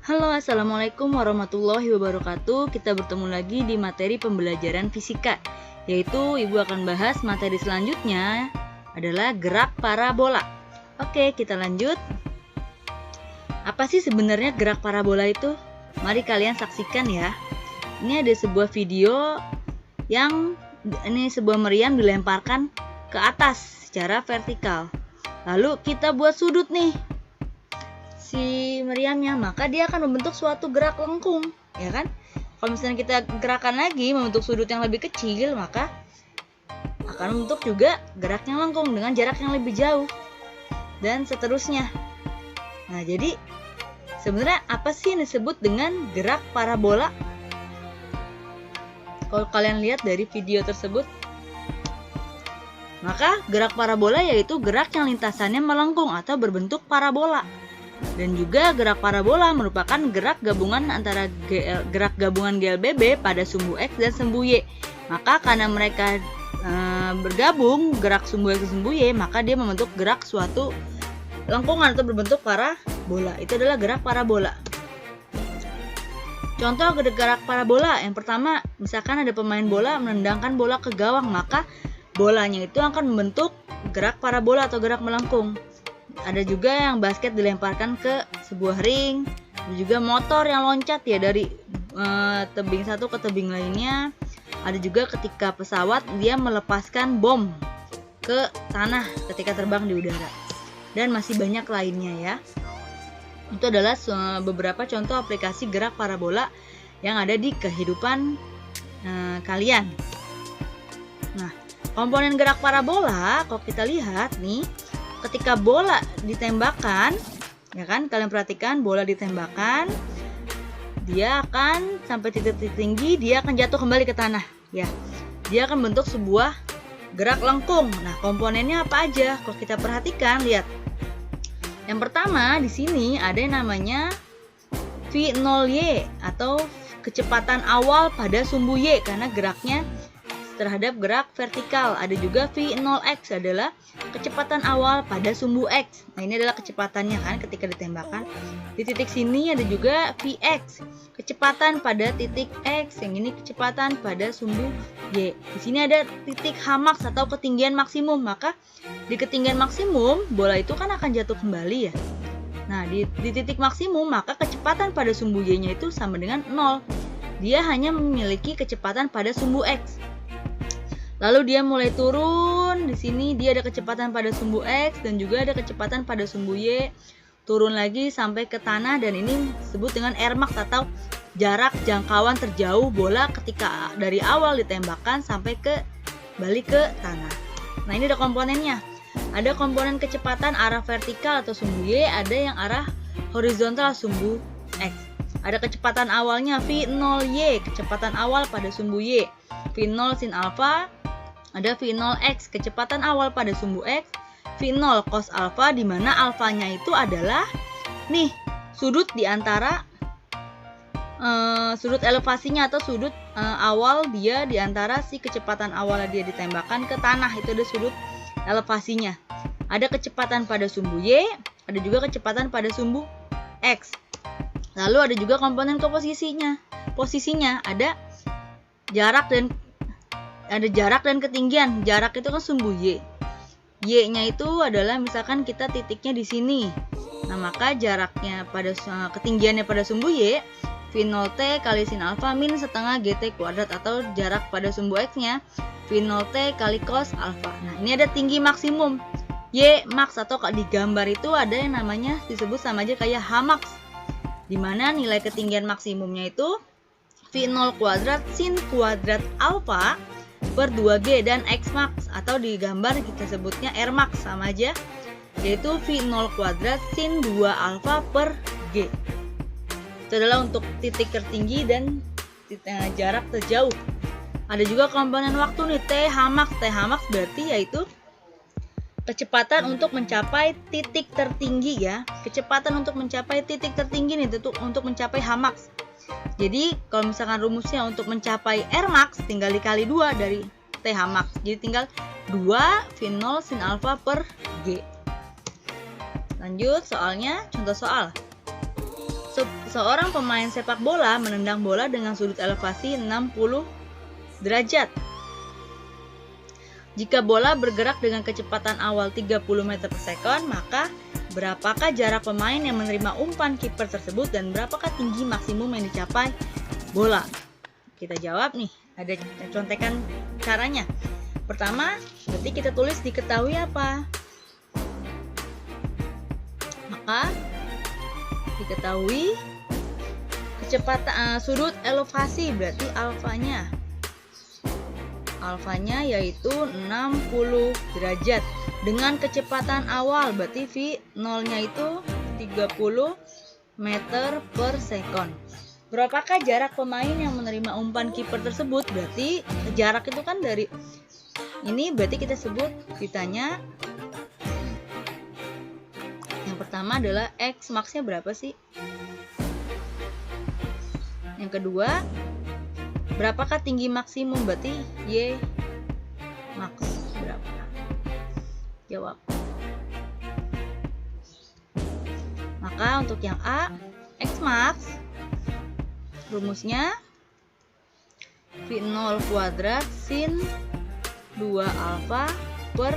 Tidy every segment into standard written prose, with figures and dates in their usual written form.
Halo, assalamualaikum warahmatullahi wabarakatuh. Kita bertemu lagi di materi pembelajaran fisika, yaitu Ibu akan bahas materi selanjutnya adalah gerak parabola. Oke, kita lanjut. Apa sih sebenarnya gerak parabola itu? Mari kalian saksikan ya. Ini ada sebuah video yang sebuah meriam dilemparkan ke atas secara vertikal. Lalu kita buat sudut nih si meriamnya, maka dia akan membentuk suatu gerak lengkung, ya kan? Kalau misalnya kita gerakan lagi membentuk sudut yang lebih kecil, maka akan membentuk juga gerak yang lengkung dengan jarak yang lebih jauh, dan seterusnya. Nah, jadi sebenarnya apa sih yang disebut dengan gerak parabola? Kalau kalian lihat dari video tersebut, maka gerak parabola yaitu gerak yang lintasannya melengkung atau berbentuk parabola. Dan juga gerak parabola merupakan gerak gabungan antara gerak gabungan GLBB pada sumbu X dan sumbu Y. Maka karena mereka bergabung gerak sumbu X dan sumbu Y, maka dia membentuk gerak suatu lengkungan atau berbentuk parabola. Itu adalah gerak parabola. Contoh gerak parabola yang pertama, misalkan ada pemain bola menendangkan bola ke gawang, maka bolanya itu akan membentuk gerak parabola atau gerak melengkung. Ada juga yang basket dilemparkan ke sebuah ring, ada juga motor yang loncat ya dari tebing satu ke tebing lainnya. Ada juga ketika pesawat dia melepaskan bom ke tanah ketika terbang di udara. Dan masih banyak lainnya ya. Itu adalah beberapa contoh aplikasi gerak parabola yang ada di kehidupan kalian. Nah, komponen gerak parabola kalau kita lihat nih, ketika bola ditembakkan, ya kan, kalian perhatikan bola ditembakkan, dia akan sampai titik tinggi, dia akan jatuh kembali ke tanah, ya. Dia akan bentuk sebuah gerak lengkung. Nah, komponennya apa aja? Kalau kita perhatikan, lihat. Yang pertama di sini ada yang namanya V0Y atau kecepatan awal pada sumbu Y karena geraknya terhadap gerak vertikal. Ada juga V0X adalah kecepatan awal pada sumbu X. Nah, ini adalah kecepatannya kan ketika ditembakkan. Di titik sini ada juga Vx, kecepatan pada titik X. Yang ini kecepatan pada sumbu Y. Di sini ada titik Hmax atau ketinggian maksimum. Maka di ketinggian maksimum bola itu kan akan jatuh kembali ya. Nah, di titik maksimum maka kecepatan pada sumbu Y-nya itu sama dengan 0. Dia hanya memiliki kecepatan pada sumbu X. Lalu dia mulai turun, di sini dia ada kecepatan pada sumbu X dan juga ada kecepatan pada sumbu Y. Turun lagi sampai ke tanah dan ini disebut dengan Rmax atau jarak jangkauan terjauh bola ketika dari awal ditembakkan sampai ke balik ke tanah. Nah, ini ada komponennya. Ada komponen kecepatan arah vertikal atau sumbu Y, ada yang arah horizontal sumbu X. Ada kecepatan awalnya V0Y, kecepatan awal pada sumbu Y. V0 sin alfa. Ada V0X, kecepatan awal pada sumbu X, V0 cos alfa, di mana alfanya itu adalah nih sudut di antara sudut elevasinya atau sudut awal dia di antara si kecepatan awal dia ditembakkan ke tanah, itu ada sudut elevasinya. Ada kecepatan pada sumbu Y, ada juga kecepatan pada sumbu X. Lalu ada juga komponen posisinya ada jarak dan ketinggian. Jarak itu kan sumbu Y. Y-nya itu adalah misalkan kita titiknya di sini. Nah, maka jaraknya pada ketinggiannya pada sumbu Y V0T kali sin alfa min setengah GT kuadrat, atau jarak pada sumbu X-nya V0T kali cos alfa. Nah, ini ada tinggi maksimum Y max, atau di gambar itu ada yang namanya disebut sama aja kayak Hmax, di mana nilai ketinggian maksimumnya itu V0 kuadrat sin kuadrat alfa per 2G dan X max, atau di gambar kita sebutnya R max sama aja, yaitu V0 kuadrat sin 2 alfa per G. Itu adalah untuk titik tertinggi dan jarak terjauh. Ada juga komponen waktu nih, T Hmax. T Hmax berarti yaitu kecepatan untuk mencapai titik tertinggi ya. Kecepatan untuk mencapai titik tertinggi nih, itu untuk mencapai Hmax. Jadi kalau misalkan rumusnya untuk mencapai Rmax tinggal dikali 2 dari TH max. Jadi tinggal 2 V0 sin alfa per G. Lanjut soalnya, contoh soal. Seorang pemain sepak bola menendang bola dengan sudut elevasi 60 derajat. Jika bola bergerak dengan kecepatan awal 30 meter per sekon, maka berapakah jarak pemain yang menerima umpan kiper tersebut dan berapakah tinggi maksimum yang dicapai bola? Kita jawab nih, ada contekan caranya. Pertama, berarti kita tulis diketahui apa? Maka diketahui kecepatan sudut elevasi, berarti alfanya yaitu 60 derajat dengan kecepatan awal, berarti V0 nya itu 30 meter per sekon. Berapakah jarak pemain yang menerima umpan kiper tersebut? Berarti jarak itu kan dari ini, berarti kita sebut, ditanya yang pertama adalah X max-nya berapa sih? Yang kedua, berapakah tinggi maksimum? Berarti Y max berapa? Jawab. Maka untuk yang A, X max rumusnya V0 kuadrat sin 2 alfa per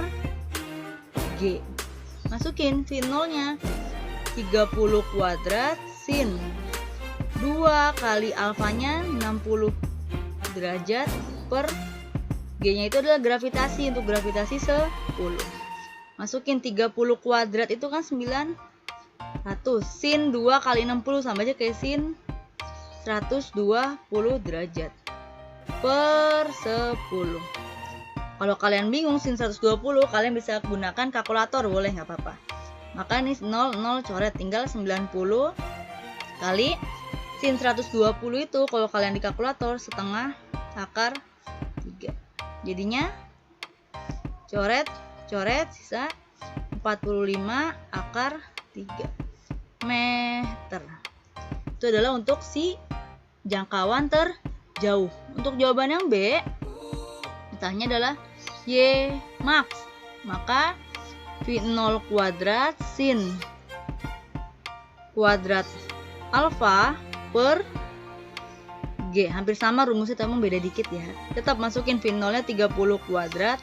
G. Masukin V0 nya 30 kuadrat sin 2 kali alfanya 60 derajat per G nya itu adalah gravitasi. Untuk gravitasi 10. Masukin 30 kuadrat itu kan 900. Sin 2 kali 60 sama aja kayak sin 120 derajat per 10. Kalau kalian bingung sin 120, kalian bisa gunakan kalkulator, boleh, nggak apa-apa. Maka ini 0 coret, tinggal 90 kali sin 120 itu kalau kalian di kalkulator setengah akar 3. Jadinya coret sisa 45 akar 3 meter. Itu adalah untuk si jangkauan terjauh. Untuk jawaban yang B, ditanya adalah Y max. Maka V0 kuadrat sin kuadrat alfa per G. Hampir sama rumusnya, tapi beda dikit ya. Tetap masukin V0 nya 30 kuadrat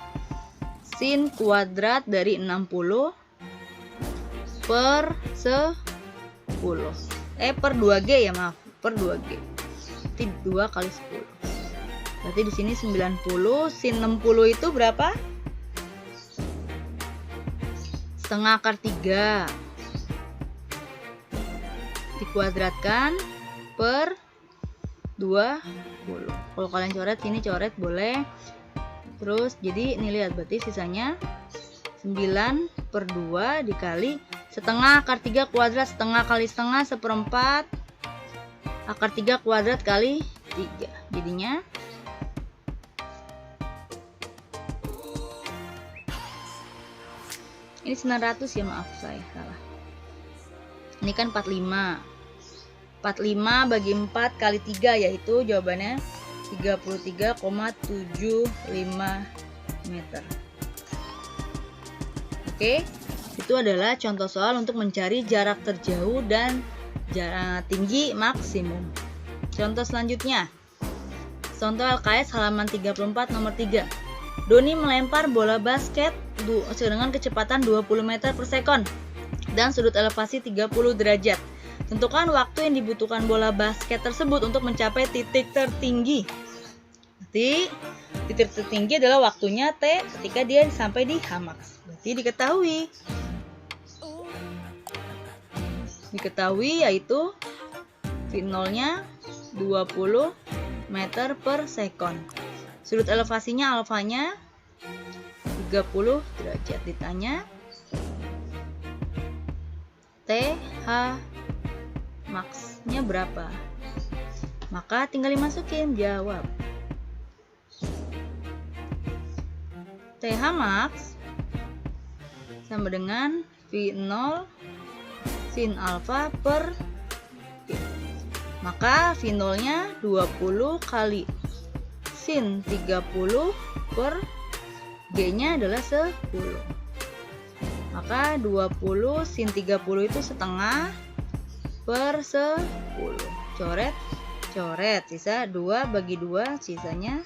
sin kuadrat dari 60 per 10. Per 2G ya, maaf. Per 2G. Berarti 2 kali 10. Berarti di sini 90 sin 60 itu berapa? Setengah akar 3 dikuadratkan per 20. Kalau kalian coret sini, coret boleh. Terus jadi ini lihat, berarti sisanya 9 per 2 dikali setengah akar 3 kuadrat. Setengah kali setengah seperempat akar 3 kuadrat kali 3. Jadinya ini 900 ya, maaf saya salah. Ini kan 45. 45 bagi 4 kali 3 yaitu jawabannya 33,75 meter. Oke, itu adalah contoh soal untuk mencari jarak terjauh dan jarak tinggi maksimum. Contoh selanjutnya. Contoh LKS halaman 34 nomor 3. Doni melempar bola basket dengan kecepatan 20 meter per sekon dan sudut elevasi 30 derajat. Tentukan waktu yang dibutuhkan bola basket tersebut untuk mencapai titik tertinggi. Berarti titik tertinggi adalah waktunya T ketika dia sampai di H-max. Berarti diketahui yaitu V0 nya 20 meter per sekon. Sudut elevasinya alfanya 30 derajat. Ditanya TH max-nya berapa? Maka tinggal dimasukin, jawab. TH max sama dengan V0 sin alfa per G. Maka V0 nya 20 kali sin 30 per G nya adalah 10. Maka 20 sin 30 itu setengah per 10. Coret, coret, sisa 2 bagi 2, sisanya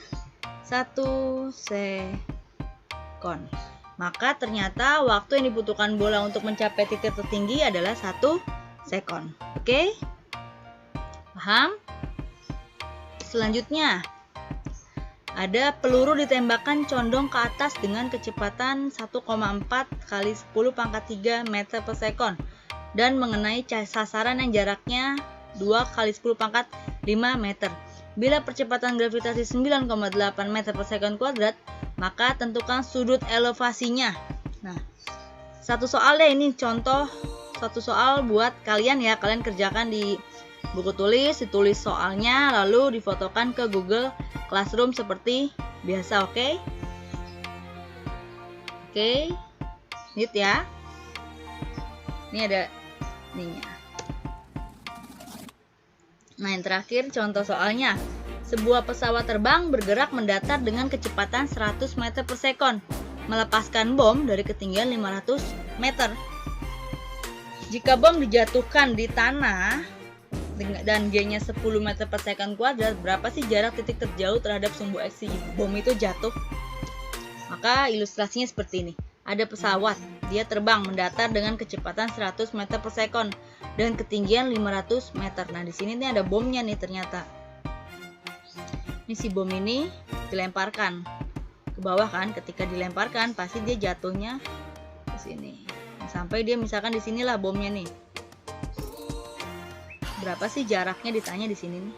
1 sekon. Maka ternyata waktu yang dibutuhkan bola untuk mencapai titik tertinggi adalah 1 sekon. Oke? Paham? Selanjutnya, ada peluru ditembakkan condong ke atas dengan kecepatan 1,4 kali 10 pangkat 3 meter per sekon dan mengenai sasaran yang jaraknya 2 kali 10 pangkat 5 meter. Bila percepatan gravitasi 9,8 meter per sekon kuadrat, maka tentukan sudut elevasinya. Nah, satu soal deh ini contoh, satu soal buat kalian ya. Kalian kerjakan di buku tulis, ditulis soalnya, lalu difotokan ke Google Classroom seperti biasa, oke? Oke, lihat ya. Ini ada ininya. Nah, yang terakhir contoh soalnya. Sebuah pesawat terbang bergerak mendatar dengan kecepatan 100 meter per sekon, melepaskan bom dari ketinggian 500 meter. Jika bom dijatuhkan di tanah dan G-nya 10 meter per sekon kuadrat, berapa sih jarak titik terjauh terhadap sumbu X bom itu jatuh? Maka ilustrasinya seperti ini. Ada pesawat, dia terbang mendatar dengan kecepatan 100 meter per sekon dan ketinggian 500 meter. Nah, di sini nih ada bomnya nih ternyata. Ini si bom ini dilemparkan ke bawah kan. Ketika dilemparkan pasti dia jatuhnya ke sini. Nah, sampai dia misalkan di sinilah bomnya nih. Berapa sih jaraknya ditanya di sini nih?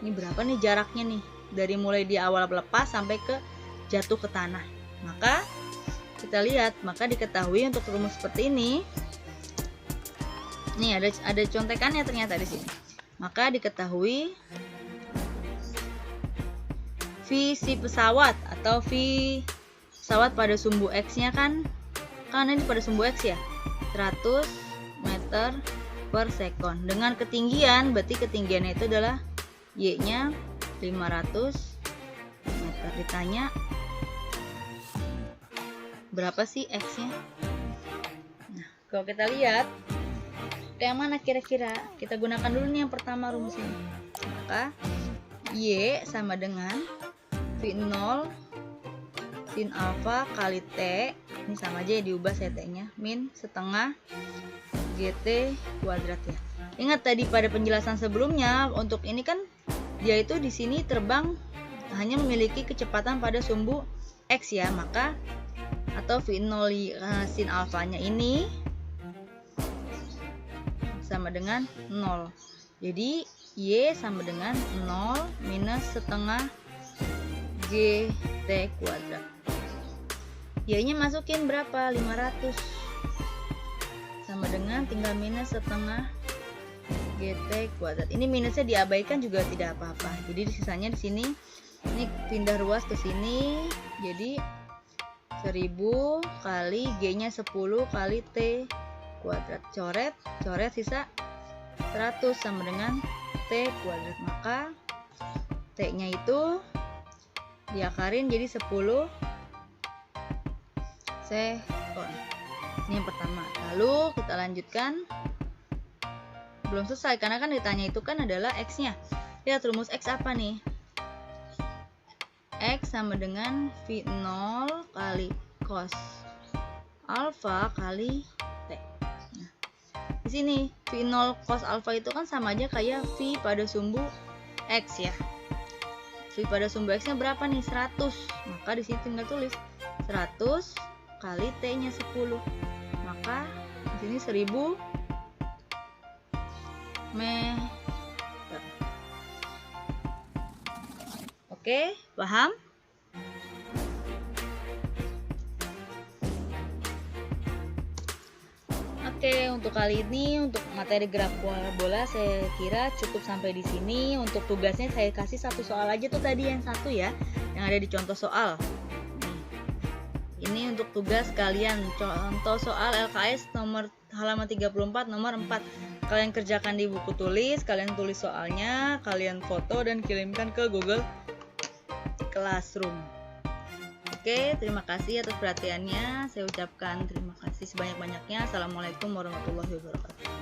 Ini berapa nih jaraknya nih? Dari mulai di awal lepas sampai ke jatuh ke tanah. Maka kita lihat, maka diketahui untuk rumus seperti ini. Nih ada contekannya ternyata di sini. Maka diketahui V si pesawat atau V pesawat pada sumbu X-nya kan ini pada sumbu X ya. 100 meter per sekon. Dengan ketinggian, berarti ketinggiannya itu adalah Y-nya 500 meter. Ditanya berapa sih X-nya? Nah, kalau kita lihat yang mana kira-kira? Kita gunakan dulu nih yang pertama rumus ini. Maka Y sama dengan V0 sin alfa kali T. Ini sama aja ya, diubah saya T-nya. Min setengah GT kuadrat ya. Ingat tadi pada penjelasan sebelumnya, untuk ini kan dia itu di sini terbang hanya memiliki kecepatan pada sumbu X ya, maka atau V0 sin alfanya ini sama dengan 0. Jadi Y sama dengan 0 minus setengah GT kuadrat. Y nya masukin berapa? 500 sama dengan tinggal minus setengah GT kuadrat. Ini minusnya diabaikan juga tidak apa-apa. Jadi sisanya di sini ini pindah ruas ke sini. Jadi 1000 kali G-nya 10 kali T kuadrat. Coret, coret sisa 100 sama dengan T kuadrat. Maka T-nya itu diakarin jadi 10 sekon. Ini yang pertama. Lalu kita lanjutkan. Belum selesai karena kan ditanya itu kan adalah X-nya. Lihat rumus X apa nih? X sama dengan V0 kali cos alfa kali T. Nah, di sini V0 cos alfa itu kan sama aja kayak V pada sumbu X ya. V pada sumbu X-nya berapa nih? 100. Maka di sini tinggal tulis 100 kali T-nya 10. Maka di sini 1000 meter. Oke, paham? Oke, untuk kali ini untuk materi gerak bola saya kira cukup sampai di sini. Untuk tugasnya saya kasih satu soal aja tuh tadi yang satu ya, yang ada di contoh soal. Ini untuk tugas kalian, contoh soal LKS nomor halaman 34 nomor 4. Kalian kerjakan di buku tulis, kalian tulis soalnya, kalian foto dan kirimkan ke Google Classroom. Oke, terima kasih atas perhatiannya. Saya ucapkan terima kasih sebanyak-banyaknya. Assalamualaikum warahmatullahi wabarakatuh.